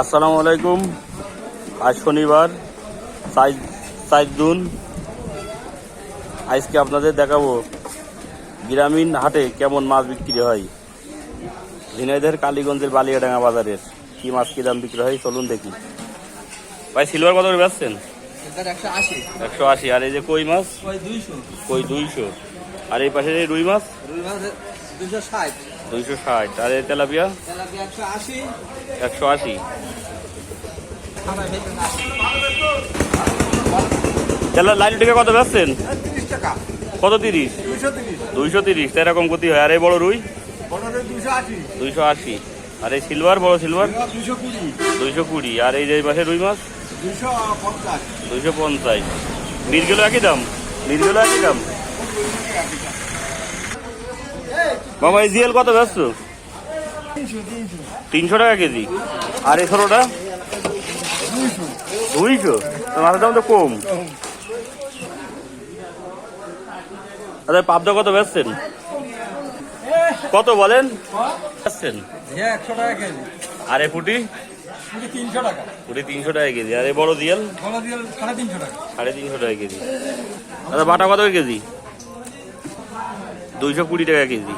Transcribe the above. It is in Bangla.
আসসালামু আলাইকুম। আজ শনিবার 4 জুন। আজকে আপনাদের দেখাবো গ্রামীণ হাটে কেমন মাছ বিক্রি হয়। ঝিনাইদহের কালীগঞ্জের বালিয়াডাঙ্গা বাজারের কি মাছ কি দাম বিক্রি হয় চলুন দেখি। ভাই সিলভার কত করে বেচছেন? 180। আর এই যে কই মাছ? কই 200। আর এই পাশে রুই মাছ 260। আর এই তেলাপিয়া 180। লাইন টিকা কত বেচছেন? কত 30? 230। এরকম গতি হয়। আর এই বড় রুই 280। আর এই সিলভার বড় সিলভার 220। আর এই যে পাশে রুই মাছ 250। নির্গেল একই দাম? নির্গেল একই দাম? মামা এই জিএল কত ব্যস্ত? 300 টাকা কেজি। আর এই ছোটটা 200। মাছের দাম তো কম। আচ্ছা পাবদা কত বেচছেন? কত বলেন বেচছেন? 100 টাকা কেজি। আর এই পুটি 300 টাকা। পুটি 300 টাকা কেজি। আর এই বড় দিয়াল 350 টাকা। 350 টাকা কেজি। আচ্ছা বাটা কত কেজি? 220 টাকা কেজি।